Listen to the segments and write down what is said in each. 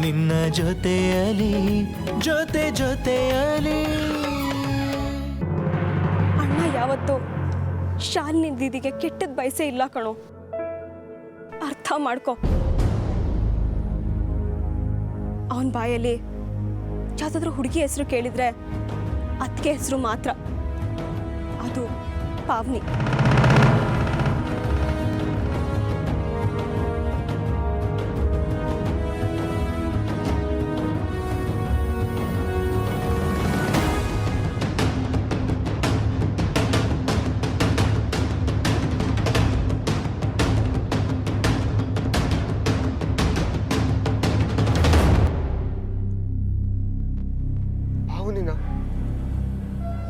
ನಿನ್ನ ಜೊತೆಯಲಿ ಜೊತೆಯಲಿ. ಅಣ್ಣ ಯಾವತ್ತು ಶಾಲಿನಿ ದೀದಿಗೆ ಕೆಟ್ಟದ್ ಬಯಸೇ ಇಲ್ಲ ಕಣೋ, ಅರ್ಥ ಮಾಡ್ಕೊ. ಅವನ ಬಾಯಲ್ಲಿ ಯಾವ್ದಾದ್ರೂ ಹುಡುಗಿ ಹೆಸರು ಕೇಳಿದ್ರೆ ಅದಕ್ಕೆ ಹೆಸರು ಮಾತ್ರ, ಅದು ಪಾವ್ನಿ.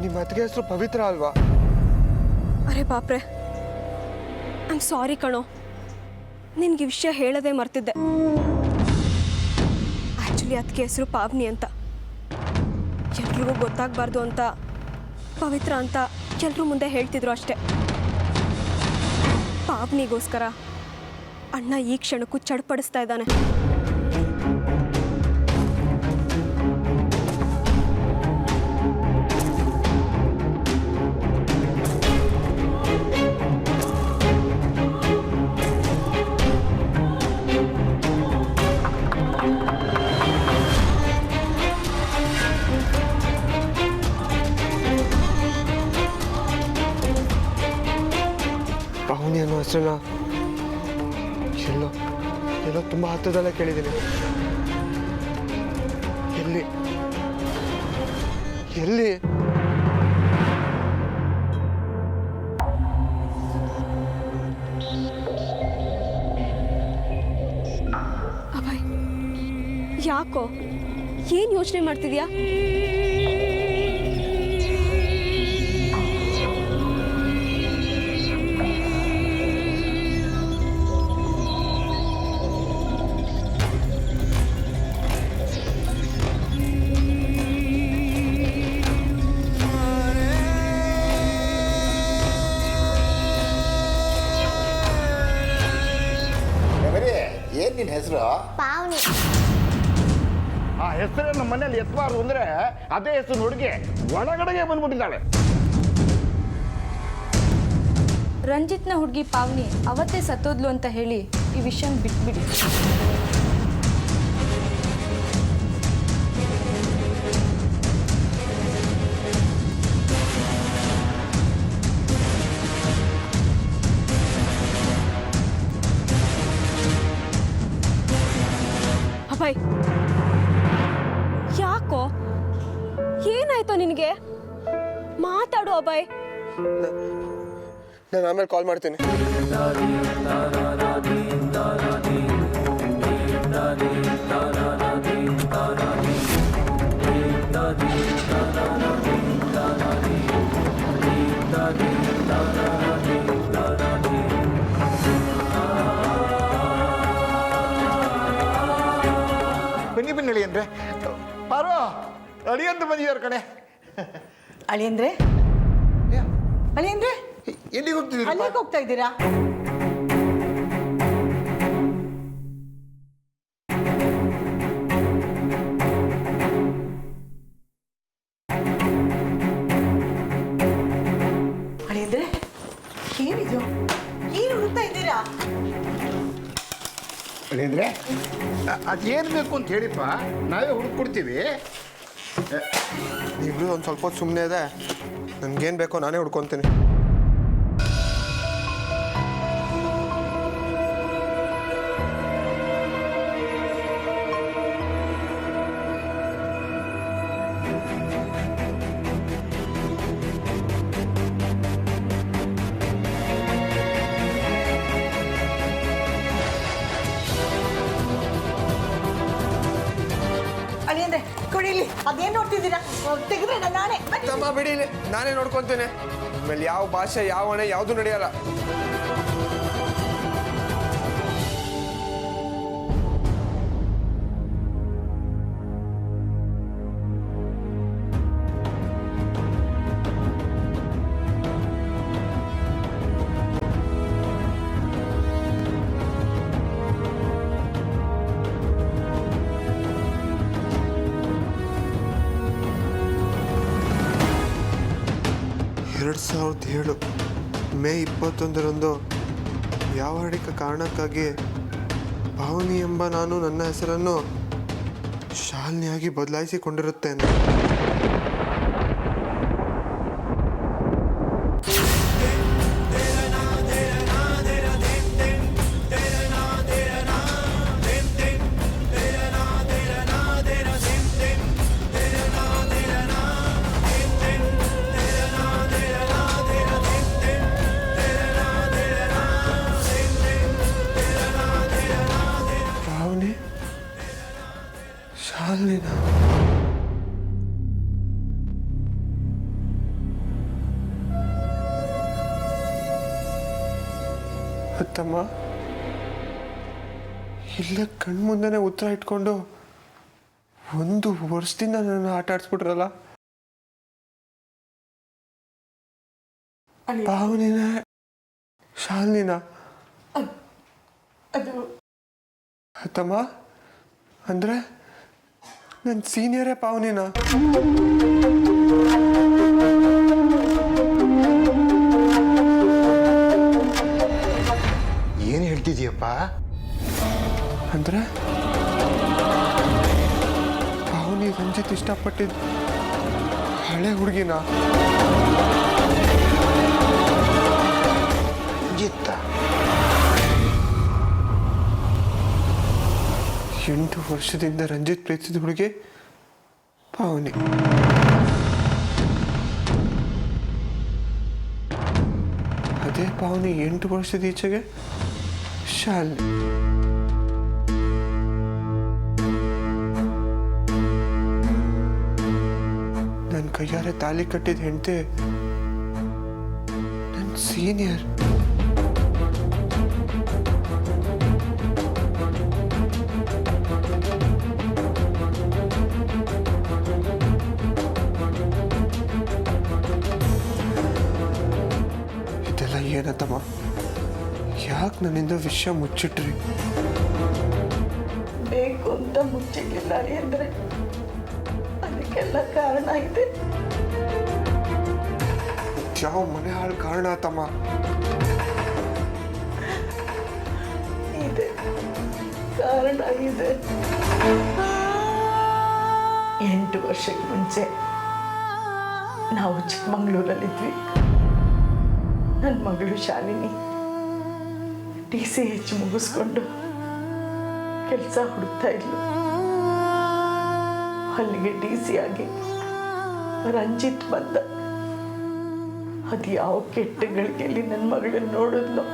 ನಿಮ್ಮ ಅತ್ತಿಗೆ ಹೆಸರು ಪವಿತ್ರ ಅಲ್ವಾ? ಅರೆ ಬಾಪ್ರೆ, ಐಮ್ ಸಾರಿ ಕಣೋ, ನಿನ್ಗೆ ವಿಷಯ ಹೇಳದೆ ಮರ್ತಿದ್ದೆ. ಆ್ಯಕ್ಚುಲಿ ಅದಕ್ಕೆ ಹೆಸರು ಪಾವ್ನಿ ಅಂತ. ಎಲ್ರಿಗೂ ಗೊತ್ತಾಗಬಾರ್ದು ಅಂತ ಪವಿತ್ರ ಅಂತ ಎಲ್ರೂ ಮುಂದೆ ಹೇಳ್ತಿದ್ರು ಅಷ್ಟೆ. ಪಾವ್ನಿಗೋಸ್ಕರ ಅಣ್ಣ ಈ ಕ್ಷಣಕ್ಕೂ ಚಡ್ಪಡಿಸ್ತಾ ಇದ್ದಾನೆ. ಪಾವನಿ ಅನ್ನೋ ಹೆಸರನ್ನ ಎಲ್ಲೋ ತುಂಬ ಹತ್ತದಲ್ಲೇ ಕೇಳಿದ್ದೀನಿ. ಎಲ್ಲಿ ಎಲ್ಲಿ? ಅಭಯ್, ಯಾಕೋ ಏನ್ ಯೋಚನೆ ಮಾಡ್ತಿದ್ಯಾ? ಏನ್ ನಿನ್ನ ಹೆಸರು? ಪಾವನಿ. ಆ ಹೆಸರು ನಮ್ಮ ಮನೇಲಿ ಎತ್ತಬಾರ್ದು ಅಂದ್ರೆ ಅದೇ ಹೆಸರು ಹುಡುಗಿ ಒಳಗಡೆಗೆ ಬಂದ್ಬಿಟ್ಟಿದ್ದಾಳೆ. ರಂಜಿತ್ನ ಹುಡುಗಿ ಪಾವನಿ ಅವತ್ತೇ ಸತ್ತೋದ್ಲು ಅಂತ ಹೇಳಿ ಈ ವಿಷಯ ಬಿಟ್ಬಿಡಿ. ಅಭಯ್, ಯಾಕೋ ಏನಾಯ್ತು ನಿನಗೆ? ಮಾತಾಡು ಅಭಯ್. ನಾನು ಆಮೇಲೆ ಕಾಲ್ ಮಾಡ್ತೀನಿ. ಬನ್ನಿ ಅಳಿಯಂದ್ರೆ. ಪಾರು ಅಳಿಯಂತ ಬಂದಿದ್ದಾರೆ ಕಣೆ. ಅಳಿಯಂದ್ರೆ ಅಳಿಯಂದ್ರೆ ಎಲ್ಲಿಗೆ ಹೋಗ್ತಿದ್ದೀರಾ? ಅಲ್ಲಿಗೆ ಹೋಗ್ತಾ ಇದ್ದೀರಾ? ಅಳಿಯಂದ್ರೆ ಏನಿದು? ಏನು ಹುಡುಕ್ತಾ ಇದ್ದೀರಾ? ಅಳಿಯಂದ್ರೆ ಅದೇನು ಬೇಕು ಅಂತ ಹೇಳಿಪ್ಪ, ನಾವೇ ಹುಡುಕೊಡ್ತೀವಿ. ನೀವಿಬ್ರು ಒಂದು ಸ್ವಲ್ಪ ಹೊತ್ತು ಸುಮ್ಮನೆ ಇದೆ, ನನಗೇನು ಬೇಕೋ ನಾನೇ ಹುಡ್ಕೊತೀನಿ. ಅಳಿಯಂದ್ರೆ ಕೊಡಿಲಿ, ಅದೇನು ನೋಡ್ತಿದ್ದೀರಾ? ತೆಗೆದ್ರೆ ನಾನೇ ತಮ್ಮ ಬಿಡಿ, ನಾನೇ ನೋಡ್ಕೊತೀನಿ. ಆಮೇಲೆ ಯಾವ ಭಾಷೆ ಯಾವ ಹಣೆ ಯಾವುದು ನಡೆಯಲ್ಲ. 2007 ಮೇ 21ರಂದು ವ್ಯಾವಹಾರಿಕ ಕಾರಣಕ್ಕಾಗಿ ಪಾವನಿ ಎಂಬ ನಾನು ನನ್ನ ಹೆಸರನ್ನು ಶಾಲಿನಿಯಾಗಿ ಬದಲಾಯಿಸಿಕೊಂಡಿರುತ್ತೇನೆ. ಶಾಲಿನ ಅತ್ತಮ್ಮ ಇಲ್ಲೇ ಕಣ್ಮುಂದೆನೆ ಉತ್ತರ ಇಟ್ಕೊಂಡು 1 ವರ್ಷದಿಂದ ನನ್ನ ಆಟ ಆಡಿಸ್ಬಿಟ್ರಲ್ಲ. ಪಾವನಿನ ಶಾಲಿನ ಅದು ಅತ್ತಮ್ಮ ಅಂದ್ರೆ ನನ್ನ ಸೀನಿಯರೇ ಪಾವನಿನ. ಏನು ಹೇಳ್ತಿದ್ಯಪ್ಪ? ಅಂದ್ರೆ ಪಾವನಿ ರಂಜಿತ್ ಇಷ್ಟಪಟ್ಟಿದ್ದು ಹಳೆ ಹುಡುಗಿನ. ರಂಜಿತ್ತ 8 ವರ್ಷದಿಂದ ರಂಜಿತ್ ಪ್ರೀತಿಸಿದ ಹುಡುಗಿ ಪಾವನಿ. ಅದೇ ಪಾವನಿ 8 ವರ್ಷದ ಈಚೆಗೆ ಶಾಲಿನಿ. ನನ್ನ ಕೈಯಾರೆ ತಾಲಿ ಕಟ್ಟಿದ ಹೆಂಡತಿ ನನ್ನ ಸೀನಿಯರ್. ಏನತ್ತಮ್ಮ, ಯಾಕೆ ನನ್ನಿಂದ ವಿಷಯ ಮುಚ್ಚಿಟ್ರಿ? ಬೇಕು ಅಂತ ಮುಚ್ಚಿಟ್ಟಿಲ್ಲ ರೀ ಅಂದ್ರೆ ಅದಕ್ಕೆಲ್ಲ ಕಾರಣ ಇದೆ. ಯಾವ ಮನೆ ಹಾಳು ಕಾರಣ ಆತಮ್ಮ? ಇದೆ ಕಾರಣ ಇದೆ. 8 ವರ್ಷಕ್ಕೆ ಮುಂಚೆ ನಾವು ಚಿಕ್ಕಮಂಗ್ಳೂರಲ್ಲಿದ್ವಿ. ನನ್ನ ಮಗಳು ಶಾಲಿನಿ TCH ಮುಗಿಸ್ಕೊಂಡು ಕೆಲಸ ಹುಡುಕ್ತಾ ಇದ್ಲು. ಅಲ್ಲಿಗೆ DC ಆಗಿ ರಂಜಿತ್ ಬಂದ. ಅದು ಯಾವ ಕೆಟ್ಟಗಳಿಗೆಲ್ಲಿ ನನ್ನ ಮಗಳನ್ನ ನೋಡಿದ್ನೋ.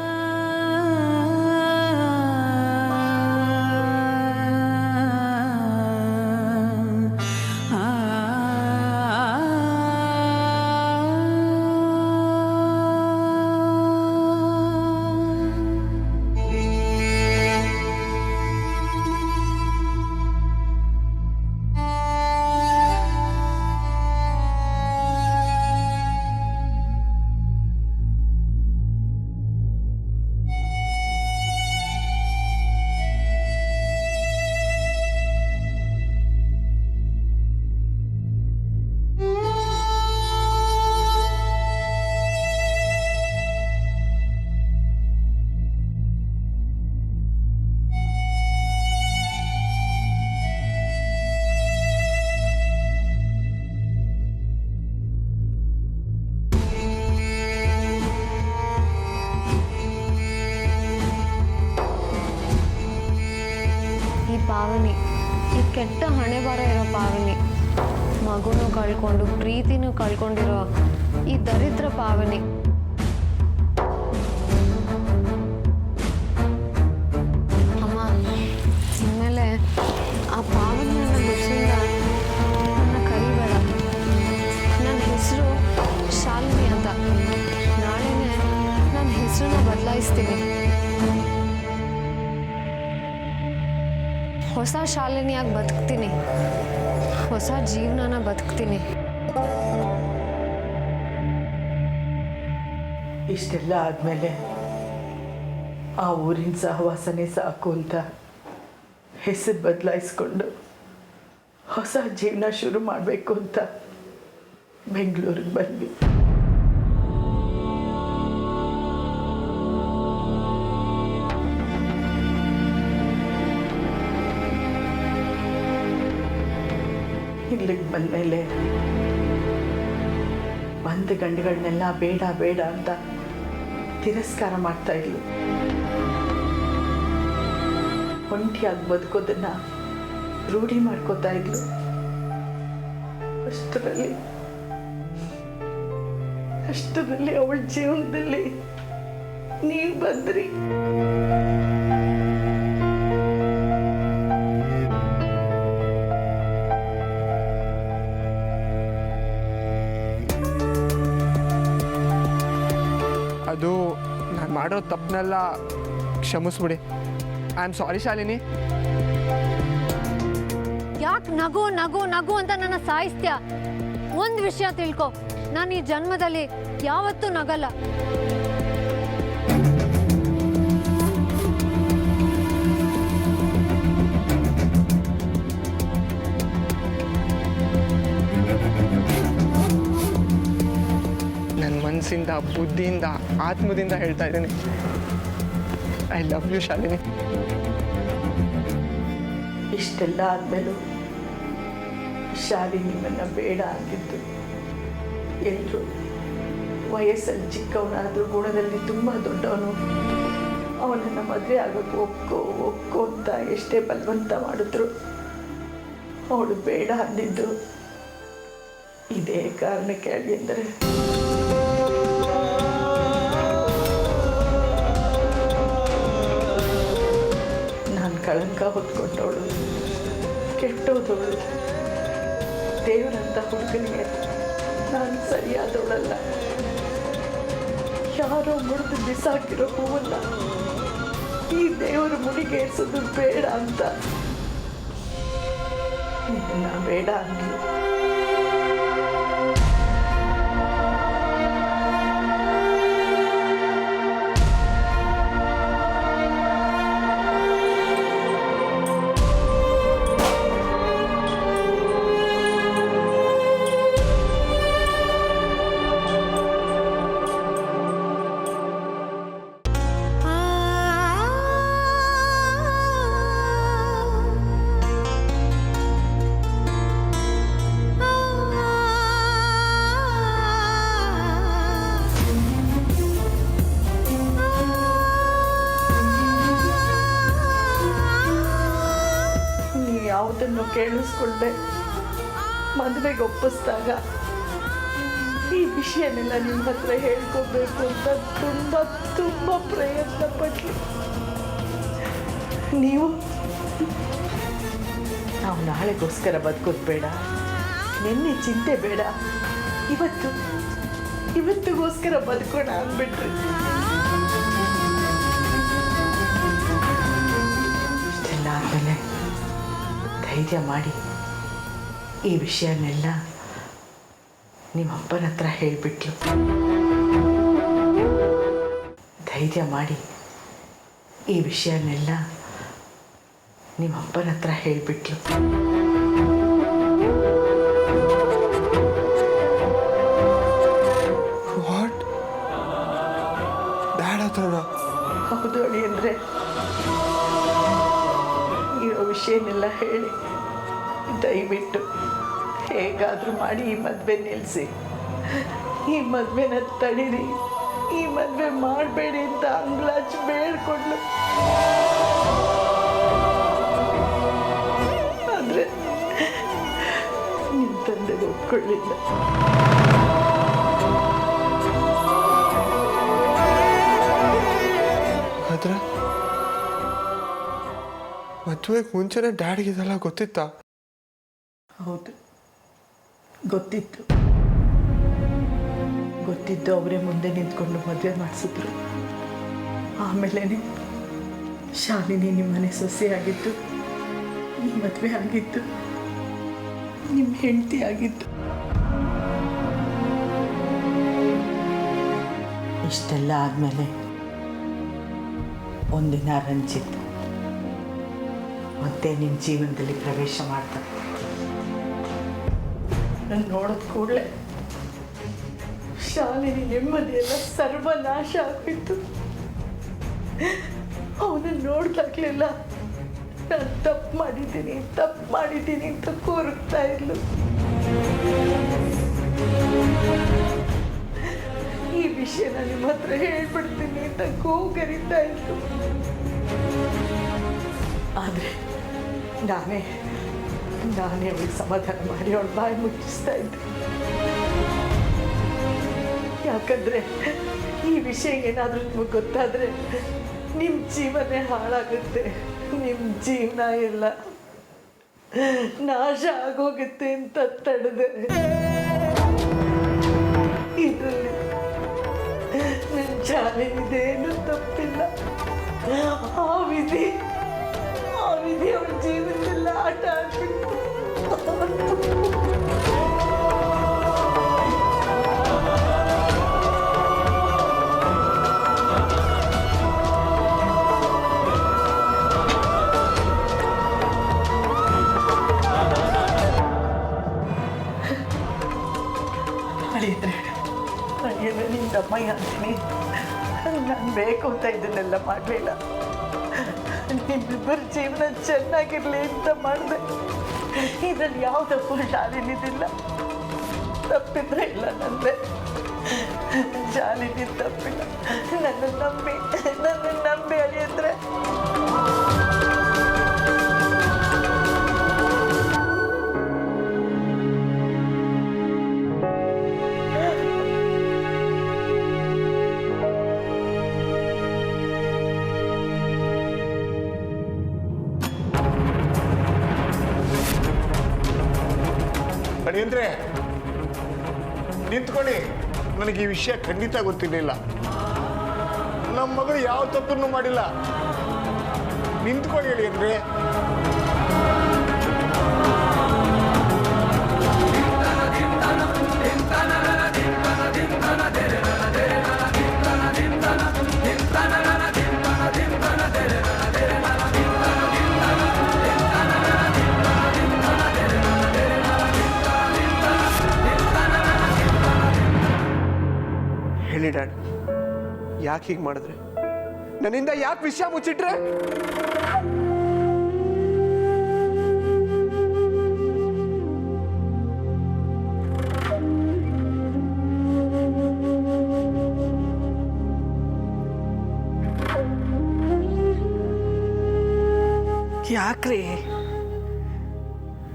ಪಾವನಿ ಈ ಕೆಟ್ಟ ಹಣೆ ಬರ ಇರೋ ಪಾವನಿ, ಮಗುನೂ ಕಳ್ಕೊಂಡು ಪ್ರೀತಿನೂ ಕಳ್ಕೊಂಡಿರೋ ಈ ದರಿದ್ರ ಪಾವನಿ. ಅಮ್ಮ, ಇನ್ಮೇಲೆ ಆ ಪಾವನಿ ನನ್ನ ಹೆಸರಿಂದ ನನ್ನ ಕರಿಬೇಡ. ನನ್ನ ಹೆಸರು ಶಾಲಿನಿ ಅಂತ. ನಾಳೆನೇ ನನ್ನ ಹೆಸರನ್ನ ಬದಲಾಯಿಸ್ತೀನಿ. ಹೊಸ ಶಾಲಿನಿಯಾಗಿ ಬದುಕ್ತೀನಿ, ಹೊಸ ಜೀವನನ ಬದುಕ್ತೀನಿ. ಇಷ್ಟೆಲ್ಲ ಆದಮೇಲೆ ಆ ಊರಿನ ಸಹವಾಸನೆ ಸಾಕು ಅಂತ ಹೆಸರು ಬದಲಾಯಿಸ್ಕೊಂಡು ಹೊಸ ಜೀವನ ಶುರು ಮಾಡಬೇಕು ಅಂತ ಬೆಂಗಳೂರಿಗೆ ಬಂದ್ವಿ. ಇಲ್ಲಿಗೆ ಬಂದಮೇಲೆ ಬಂದ ಗಂಡುಗಳನ್ನೆಲ್ಲ ಬೇಡ ಬೇಡ ಅಂತ ತಿರಸ್ಕಾರ ಮಾಡ್ತಾ ಇದ್ಲು. ಒಂಟಿಯಾಗಿ ಬದುಕೋದನ್ನ ರೂಢಿ ಮಾಡ್ಕೋತಾ ಇದ್ಲು. ಅಷ್ಟರಲ್ಲಿ ಅವಳ ಜೀವನದಲ್ಲಿ ನೀವು ಬಂದ್ರಿ. ಅದು ನಾನು ಮಾಡೋ ತಪ್ಪನ್ನೆಲ್ಲ ಕ್ಷಮಿಸ್ಬಿಡಿ. I am sorry Shalini. ಯಾಕೆ ನಗು ನಗು ನಗು ಅಂತ ನನ್ನ ಸಾಯಿಸ್ತ್ಯಾ? ಒಂದು ವಿಷಯ ತಿಳ್ಕೊ, ನಾನು ಈ ಜನ್ಮದಲ್ಲಿ ಯಾವತ್ತೂ ನಗಲ್ಲ. ನನ್ನ ಮನಸ್ಸಿಂದ, ಬುದ್ಧಿಯಿಂದ, ಆತ್ಮದಿಂದ ಹೇಳ್ತಾ ಇದ್ದೀನಿ, ಐ ಲವ್ ಯು ಶಾಲಿನಿ. ಇಷ್ಟೆಲ್ಲ ಆದ್ಮೇಲೂ ಶಾಲಿನಿ ನಿಮ್ಮನ್ನ ಬೇಡ ಅಂತಿದ್ದು. ಎಲ್ಲರೂ ವಯಸ್ಸಲ್ಲಿ ಚಿಕ್ಕವನಾದ್ರೂ ಗುಣದಲ್ಲಿ ತುಂಬ ದೊಡ್ಡವನು, ಅವನನ್ನು ಮದುವೆ ಆಗೋಕ್ಕೆ ಒಪ್ಕೋ ಅಂತ ಎಷ್ಟೇ ಬಲವಂತ ಮಾಡಿದ್ರು ಅವಳು ಬೇಡ ಅಂದಿದ್ದು ಇದೇ ಕಾರಣಕ್ಕೆ. ಅಂದರೆ ನಾನು ಕಳಂಕ ಹೊತ್ಕೊಂಡವಳು, ಕೆಟ್ಟೋದವಳು, ದೇವರಂತ ಹುಡುಗನಿಗೆ ನಾನು ಸರಿಯಾದವಳಲ್ಲ. ಯಾರೋ ಮುಡಿದು ಬಿಸಾಕಿರೋ ಹೂವನ್ನ ಈ ದೇವರ ಮುಡಿಗೇರಿಸೋದು ಬೇಡ ಅಂತ ನಿನ್ನ ಬೇಡ ಅಂದ್ಲು. ಯಾವುದನ್ನು ಕೇಳಿಸ್ಕೊಂಡೆ ಮದುವೆಗೆ ಒಪ್ಪಿಸಿದಾಗ ಈ ವಿಷಯನೆಲ್ಲ ನಿಮ್ಮ ಹತ್ರ ಹೇಳ್ಕೋಬೇಕು ಅಂತ ತುಂಬ ತುಂಬ ಪ್ರಯತ್ನ ಪಟ್ಲಿ. ನೀವು ನಾವು ನಾಳೆಗೋಸ್ಕರ ಬದುಕೋದು ಬೇಡ, ನಿನ್ನೆ ಚಿಂತೆ ಬೇಡ, ಇವತ್ತಿಗೋಸ್ಕರ ಬದುಕೋಣ ಅಂದ್ಬಿಟ್ರಿ. ಇಷ್ಟೆಲ್ಲ ಆದಮೇಲೆ ಧೈರ್ಯ ಮಾಡಿ ಈ ವಿಷಯನೆಲ್ಲ ನಿಮ್ಮ ಅಪ್ಪನ ಹತ್ರ ಹೇಳಿಬಿಟ್ಲು. ಧೈರ್ಯ ಮಾಡಿ ಈ ವಿಷಯನೆಲ್ಲ ನಿಮ್ಮ ಅಪ್ಪನ ಹತ್ರ ಹೇಳಿಬಿಟ್ಲು. ವಾಟ್? ಡ್ಯಾಡ್ ಹತ್ರನಾ? ಹೌದು ಅಳಿ. ಅಂದರೆ ಇರೋ ವಿಷಯನೆಲ್ಲ ಹೇಳಿ ದಯವಿಟ್ಟು ಹೇಗಾದರೂ ಮಾಡಿ ಈ ಮದುವೆ ನಿಲ್ಲಿಸಿ, ಈ ಮದುವೆನ ತಡೀರಿ, ಈ ಮದುವೆ ಮಾಡಬೇಡಿ ಅಂತ ಅಂಗ್ಲಾಚ್ ಬೇಡ್ಕೊಂಡ್ಲು. ಆದರೆ ನಿಮ್ಮ ತಂದೆಗೆ ಒಪ್ಕೊಳ್ಳಿಲ್ಲ. ಆದ್ರೆ ಮದುವೆಗೆ ಮುಂಚೆನೇ ಡ್ಯಾಡ್ಗೆ ಇದೆಲ್ಲ ಗೊತ್ತಿತ್ತಾ? ಹೌದು, ಗೊತ್ತಿತ್ತು. ಅವರೇ ಮುಂದೆ ನಿಂತ್ಕೊಂಡು ಮದುವೆ ಮಾಡಿಸಿದ್ರು. ಆಮೇಲೆ ಶಾಲಿನಿ ನಿಮ್ಮನೆ ಸೊಸೆ ಆಗಿತ್ತು, ನಿಮ್ಮ ಮದುವೆ ಆಗಿತ್ತು, ನಿಮ್ಮ ಹೆಂಡತಿ ಆಗಿತ್ತು. ಇಷ್ಟೆಲ್ಲ ಆದಮೇಲೆ ಒಂದಿನ ರಂಜಿತ್ ಮತ್ತೆ ನಿನ್ನ ಜೀವನದಲ್ಲಿ ಪ್ರವೇಶ ಮಾಡ್ತಾರೆ. ನಾನು ನೋಡಿದ ಕೂಡಲೇ ಶಾಲಿನಿ ನೆಮ್ಮದಿಯೆಲ್ಲ ಸರ್ವನಾಶ ಆಗಿತ್ತು. ಅವನನ್ನು ನೋಡ್ದಾಗ್ಲೆಲ್ಲ ನಾನು ತಪ್ಪು ಮಾಡಿದ್ದೀನಿ ಅಂತ ಕೂರುತ್ತಾ ಇದ್ಲು. ಈ ವಿಷಯನ ನಿಮ್ಮ ಹತ್ರ ಹೇಳ್ಬಿಡ್ತೀನಿ ಅಂತ ಕೂಗರಿತಾ ಇತ್ತು. ಆದರೆ ನಾನೇ ಅವಳಿಗೆ ಸಮಾಧಾನ ಮಾಡಿ ಅವಳ ಬಾಯಿ ಮುಚ್ಚಿಸ್ತಾ ಇದ್ದೆ. ಯಾಕಂದ್ರೆ ಈ ವಿಷಯ ಏನಾದರೂ ನಿಮಗೆ ಗೊತ್ತಾದರೆ ನಿಮ್ಮ ಜೀವನೇ ಹಾಳಾಗುತ್ತೆ, ನಿಮ್ಮ ಜೀವನ ಎಲ್ಲ ನಾಶ ಆಗೋಗುತ್ತೆ ಅಂತ ತಡೆದೆ. ಇದರಲ್ಲಿ ನನ್ನ ಜಾಲಿನಿದೇನು ತಪ್ಪಿಲ್ಲ. ಆ ವಿಧಿ ಅವಳ ಜೀವನದಲ್ಲ ಆಟ ಆಡ್ಬಿಟ್ಟು. ಅಳಿಯಲ್ಲ ನಿಮ್ಮಮ್ಮಯ್ಯ ಅಂತೀನಿ. ನಾನು ಬೇಕು ಅಂತ ಇದನ್ನೆಲ್ಲ ಮಾಡಲಿಲ್ಲ. ನಿಮ್ಮಿಬ್ಬರ ಜೀವನ ಚೆನ್ನಾಗಿರಲಿ ಅಂತ ಮಾಡಿದೆ. ಇದರಲ್ಲಿ ಯಾವ ತಪ್ಪು ಶಾಲಿನಿದಿಲ್ಲ. ತಪ್ಪಿದ್ರೆ ಇಲ್ಲ ನಂದೆ, ಶಾಲಿನಿ ತಪ್ಪಿಲ್ಲ. ನನ್ನ ನಂಬಿ ಅಳಿಯದ್ರೆ. ಅಡಿಯಂದ್ರೆ ನಿಂತ್ಕೊಳ್ಳಿ. ನನಗೆ ಈ ವಿಷಯ ಖಂಡಿತ ಗೊತ್ತಿರಲಿಲ್ಲ. ನಮ್ಮ ಮಗಳು ಯಾವ ತಪ್ಪನ್ನು ಮಾಡಿಲ್ಲ. ನಿಂತ್ಕೊಳ್ಳಿ ಅಡಿಯಂದ್ರೆ. ಹೇಳಿ ಡ್ಯಾಡ್, ಯಾಕೆ ಹೀಗೆ ಮಾಡಿದ್ರೆ? ನನ್ನಿಂದ ಯಾಕೆ ವಿಷಯ ಮುಚ್ಚಿಟ್ರೆ?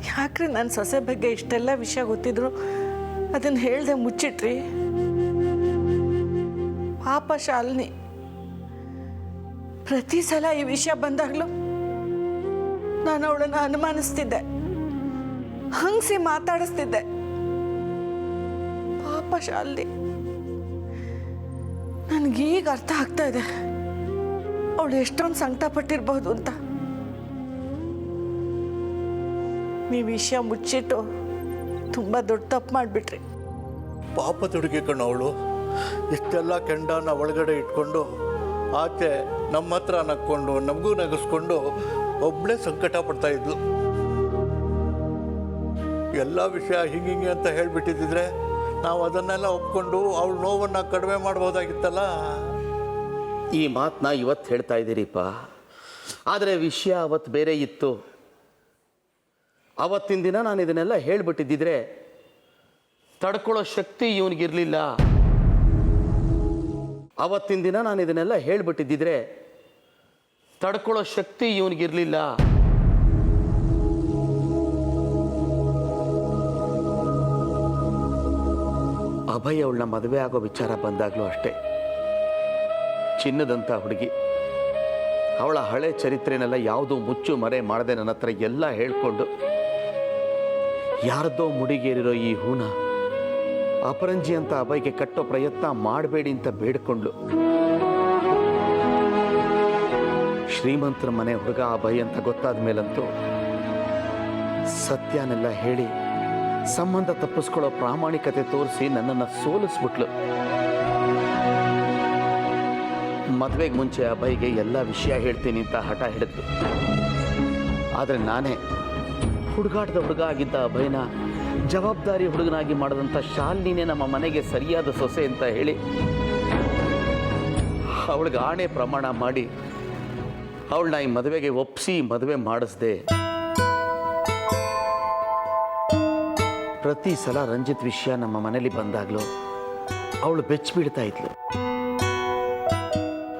ಯಾಕ್ರಿ ನನ್ನ ಸೊಸೆ ಬಗ್ಗೆ ಇಷ್ಟೆಲ್ಲ ವಿಷಯ ಗೊತ್ತಿದ್ರು ಅದನ್ನು ಹೇಳ್ದೆ ಮುಚ್ಚಿಟ್ರಿ? ಪಾಪ ಶಾಲಿನಿ ಪ್ರತಿ ಸಲ ಈ ವಿಷಯ ಬಂದಾಗಲೂ ನಾನು ಅವಳನ್ನು ಅನುಮಾನಿಸ್ತಿದ್ದೆ, ಹಂಗಿಸಿ ಮಾತಾಡಿಸ್ತಿದ್ದೆ. ಪಾಪ ಶಾಲಿನಿ. ನನಗೀಗ ಅರ್ಥ ಆಗ್ತಾ ಇದೆ ಅವಳು ಎಷ್ಟೊಂದು ಸಂಕಟ ಪಟ್ಟಿರ್ಬೋದು ಅಂತ. ನೀವು ವಿಷಯ ಮುಚ್ಚಿಟ್ಟು ತುಂಬ ದೊಡ್ಡ ತಪ್ಪು ಮಾಡಿಬಿಟ್ರಿ. ಪಾಪ ತುಡುಗಿ ಕಣ್ಣು ಅವಳು. ಇಷ್ಟೆಲ್ಲ ಕೆಂಡನ ಒಳಗಡೆ ಇಟ್ಕೊಂಡು ಆಚೆ ನಮ್ಮ ಹತ್ರ ನಕ್ಕೊಂಡು ನಮಗೂ ನಗಿಸ್ಕೊಂಡು ಒಬ್ಬಳೇ ಸಂಕಟ ಪಡ್ತಾ ಇದ್ಲು. ಎಲ್ಲ ವಿಷಯ ಹಿಂಗೆ ಅಂತ ಹೇಳಿಬಿಟ್ಟಿದ್ರೆ ನಾವು ಅದನ್ನೆಲ್ಲ ಒಪ್ಕೊಂಡು ಅವಳ ನೋವನ್ನು ಕಡಿಮೆ ಮಾಡ್ಬೋದಾಗಿತ್ತಲ್ಲ. ಈ ಮಾತನ್ನ ಇವತ್ತು ಹೇಳ್ತಾ ಇದ್ದೀರಿಪ್ಪ, ಆದರೆ ವಿಷಯ ಅವತ್ತು ಬೇರೆ ಇತ್ತು. ಅವತ್ತಿನ ದಿನ ನಾನು ಇದನ್ನೆಲ್ಲ ಹೇಳಿಬಿಟ್ಟಿದ್ದಿದ್ರೆ ತಡ್ಕೊಳ್ಳೋ ಶಕ್ತಿ ಇವನಿಗಿರಲಿಲ್ಲ. ಅವತ್ತಿನ ದಿನ ನಾನು ಇದನ್ನೆಲ್ಲ ಹೇಳಿಬಿಟ್ಟಿದ್ದಿದ್ರೆ ತಡ್ಕೊಳ್ಳೋ ಶಕ್ತಿ ಇವನಿಗಿರಲಿಲ್ಲ. ಅಭಯ್ ಅವಳನ್ನ ಮದುವೆ ಆಗೋ ವಿಚಾರ ಬಂದಾಗಲೂ ಅಷ್ಟೇ, ಚಿನ್ನದಂಥ ಹುಡುಗಿ, ಅವಳ ಹಳೆ ಚರಿತ್ರೆನೆಲ್ಲ ಯಾವುದೂ ಮುಚ್ಚು ಮರೆ ಮಾಡದೆ ನನ್ನ ಹತ್ರ ಎಲ್ಲ ಹೇಳ್ಕೊಂಡು ಯಾರದ್ದೋ ಮುಡಿಗೇರಿರೋ ಈ ಹೂನ ಅಪರಂಜಿ ಅಂತ ಅಭಯ್ಗೆ ಕಟ್ಟೋ ಪ್ರಯತ್ನ ಮಾಡಬೇಡಿ ಅಂತ ಬೇಡ್ಕೊಂಡ್ಲು. ಶ್ರೀಮಂತರ ಮನೆ ಹುಡುಗ ಅಭಯ್ ಅಂತ ಗೊತ್ತಾದ ಮೇಲಂತೂ ಸತ್ಯನೆಲ್ಲ ಹೇಳಿ ಸಂಬಂಧ ತಪ್ಪಿಸ್ಕೊಳ್ಳೋ ಪ್ರಾಮಾಣಿಕತೆ ತೋರಿಸಿ ನನ್ನನ್ನು ಸೋಲಿಸ್ಬಿಟ್ಲು. ಮದುವೆಗೆ ಮುಂಚೆ ಅಭಯ್ಗೆ ಎಲ್ಲ ವಿಷಯ ಹೇಳ್ತೀನಿ ಅಂತ ಹಠ ಹಿಡಿದ್ಲು. ಆದರೆ ನಾನೇ ಹುಡುಗಾಟದ ಹುಡುಗ ಆಗಿದ್ದ ಅಭಯನ ಜವಾಬ್ದಾರಿ ಹುಡುಗನಾಗಿ ಮಾಡಿದಂಥ ಶಾಲಿನಿನೇ ನಮ್ಮ ಮನೆಗೆ ಸರಿಯಾದ ಸೊಸೆ ಅಂತ ಹೇಳಿ ಅವಳಿಗೆ ಆಣೆ ಪ್ರಮಾಣ ಮಾಡಿ ಅವಳನ್ನ ಈ ಮದುವೆಗೆ ಒಪ್ಪಿಸಿ ಮದುವೆ ಮಾಡಿಸ್ದೆ. ಪ್ರತಿ ಸಲ ರಂಜಿತ್ ವಿಷಯ ನಮ್ಮ ಮನೇಲಿ ಬಂದಾಗಲೂ ಅವಳು ಬೆಚ್ಚಿಬಿಡ್ತಾ ಇದ್ಲು.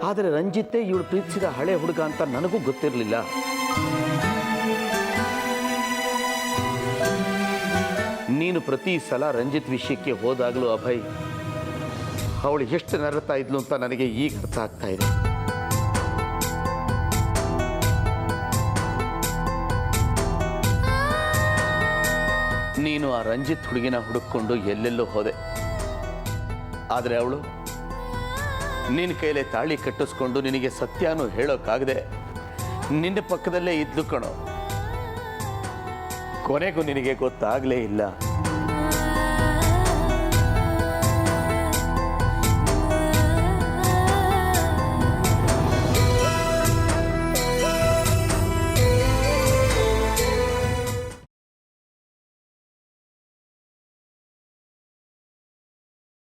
ಆದರೆ ರಂಜಿತ್ತೇ ಇವಳು ಪ್ರೀತಿಸಿದ ಹಳೆ ಹುಡುಗ ಅಂತ ನನಗೂ ಗೊತ್ತಿರಲಿಲ್ಲ. ನೀನು ಪ್ರತಿ ಸಲ ರಂಜಿತ್ ವಿಷಯಕ್ಕೆ ಹೋದಾಗಲೂ ಅಭಯ್ ಅವಳು ಎಷ್ಟು ನರತಾ ಇದ್ಲು ಅಂತ ನನಗೆ ಈಗ ಅರ್ಥ ಆಗ್ತಾ ಇದೆ. ನೀನು ಆ ರಂಜಿತ್ ಹುಡುಗಿನ ಹುಡುಕೊಂಡು ಎಲ್ಲೆಲ್ಲೋ ಹೋದೆ. ಆದರೆ ಅವಳು ನಿನ್ನ ಕೈಲೇ ತಾಳಿ ಕಟ್ಟಿಸ್ಕೊಂಡು ನಿನಗೆ ಸತ್ಯನೂ ಹೇಳೋಕ್ಕಾಗದೆ ನಿನ್ನ ಪಕ್ಕದಲ್ಲೇ ಇದ್ಲು ಕಣೋ. ಕೊನೆಗೂ ನಿನಗೆ ಗೊತ್ತಾಗಲೇ ಇಲ್ಲ